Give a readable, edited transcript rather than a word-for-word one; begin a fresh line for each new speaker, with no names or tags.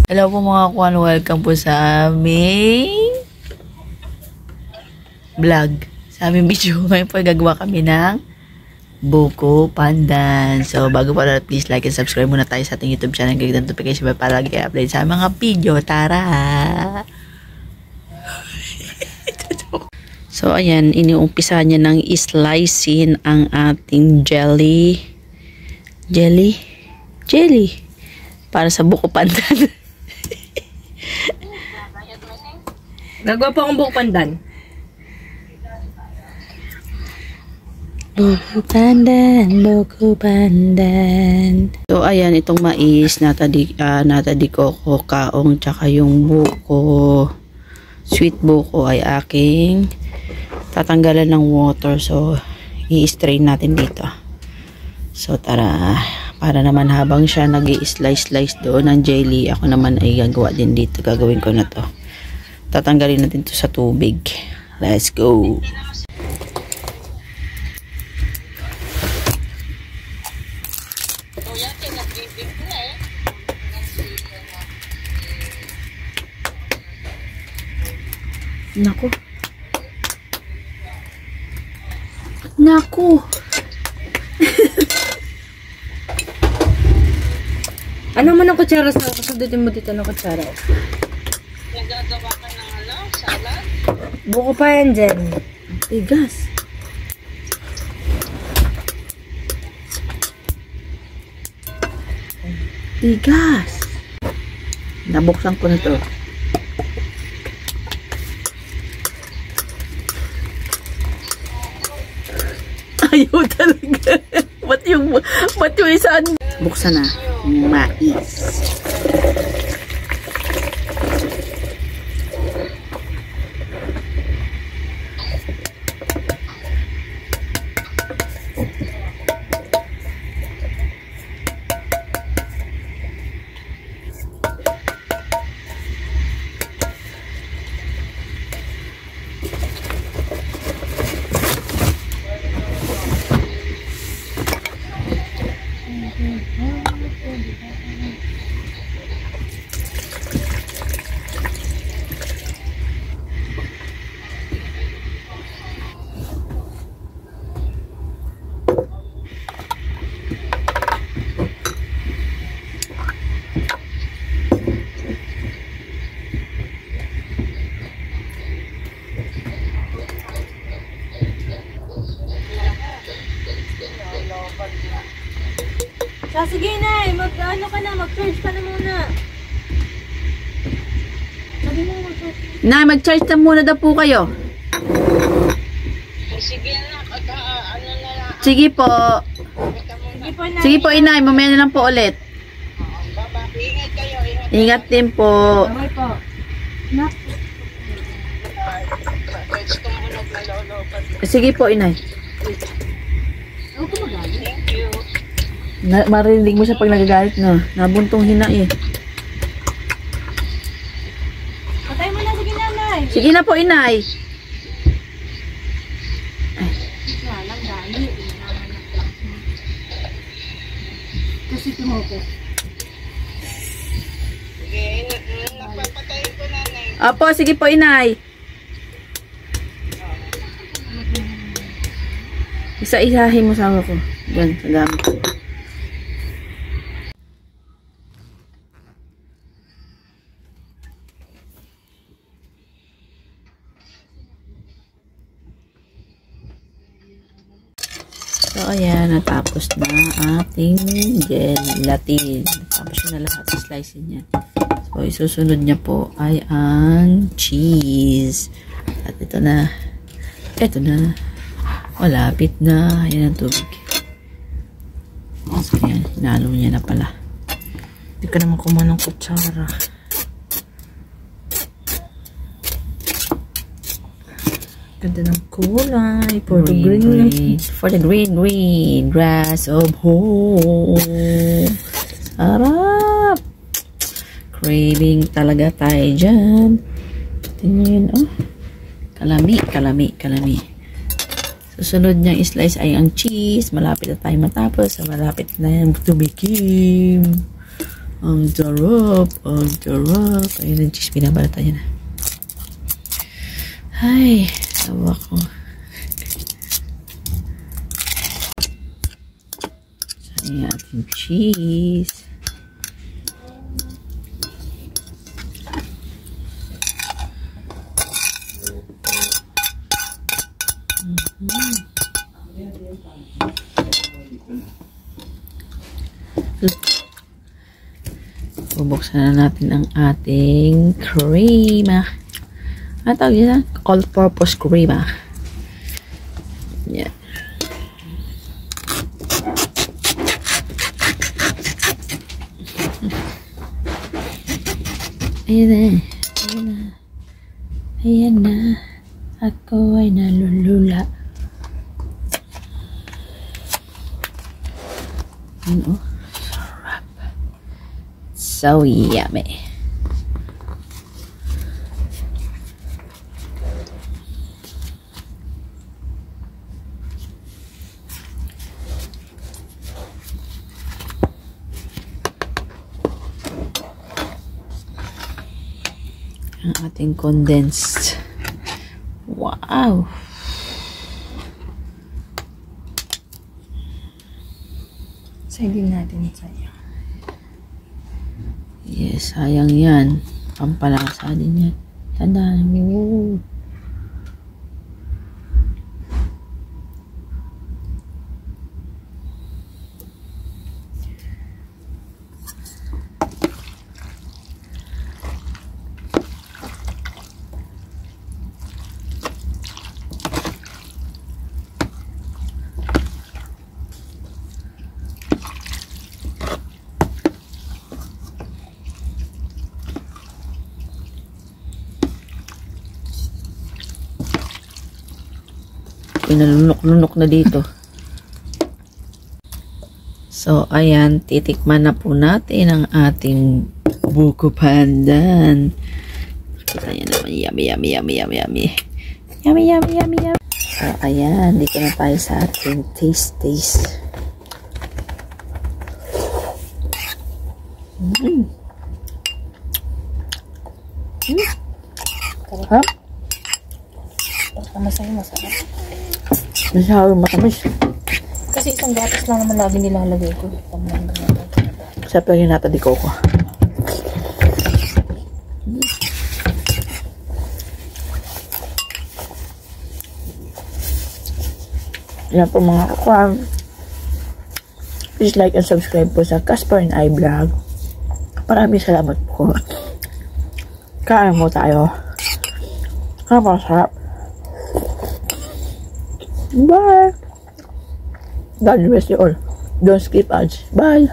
Hello po mga kwan, welcome po sa aming vlog. Sa aming video, ngayon po gagawa kami ng buko pandan. So bago pa na, please like and subscribe muna tayo sa ating YouTube channel. Click the notification bell para lagi i-upload sa mga video. Tara! So ayan, iniumpisa niya ng slicing ang ating jelly para sa buko pandan.
Gagawa po akong buko pandan.
Buko pandan. So, ayan, itong mais, natadi ko kaong, tsaka yung buko, sweet buko ay aking tatanggalan ng water. So, i-strain natin dito. So, tara. Para naman habang siya nag-i-slice doon ng jelly, ako naman ay gagawa din dito. Gagawin ko na to. Tatanggalin natin to sa tubig. Let's go! Naku! Naku!
Ano man ang kutsara sa kasundutin mo dito ng kutsara?
Nagagawa ka ng salad?
Buko pa yan dyan.
Tigas. Tigas. Nabuksan ko na to. Ayaw talaga. Ba't yung isaan? Buksan na. Mais.
Sige na, mag-charge ka na muna. Sabi mo mag-charge.
Mag-charge na muna daw po kayo.
Sige na, ano na lang.
Sige po. Sige po, inay. Mamaya na lang po ulit.
Baba, ingat kayo.
Ingat din po.
Okay po.
Gusto mo naglalolopan.
Sige po, inay.
Thank you.
Marinig mo siya pag nagagalit, no? Nabuntong hina eh.
Patay mo na, sige nanay.
Sige na po, inay.
Walang dali. Kasi tumuko.
Sige, napapatayin ko na.
Opo, sige po, inay. Isa-isahin mo sa ako. Yan, sa gamit ko. So, ayan, natapos na ating gelatin. Tapos na lahat sa slicing niya. So, isusunod niya po ay ang cheese. At ito na. Ito na. Malapit na. Ayan ang tubig. So, ayan. Hinalo niya na pala.
Hindi ka naman kumuha ng kutsara. Ganda ng kulay. For the green.
For the green grass of home. Sarap. Craving talaga tayo dyan. Tingnan, oh. Kalami. Susunod niyang slice ay ang cheese. Malapit na tayo matapos. Malapit na yan tumikim. Ang sarap. Ang sarap. Ayun ang cheese. Binabalata niya na. Ay. Tawa ko. Saan yung ating cheese? Bubuksan na natin ang ating cream. Ano tawag yun? All-purpose cream. Yan. Ayan na. Ayan na. Ayan na. Ako ay nalulula. Ano? Sarap. So yummy. Ang ating condensed. Wow.
Sayang natin sayang.
Yes, sayang yan. Pampalasa din yan. Tandaan mo. Pinalunok-lunok na dito. So, ayan. Titikman na po natin ang ating buko pandan. Kita nyo naman. Yummy, yummy, yummy, yummy, yummy. Yummy, yummy, yummy, yummy. So, ayan. Dito na tayo sa ating taste. Sarap.
Masarap.
Masyado matamis.
Kasi isang gatas lang naman lagi nilalagay ko.
Sa pagin natin di coco. Yan po mga kakwam. Please like and subscribe po sa Casper and I Vlog. Maraming salamat po. Kain mo tayo. Kapasarap. Bye. God bless you all. Don't skip ads. Bye.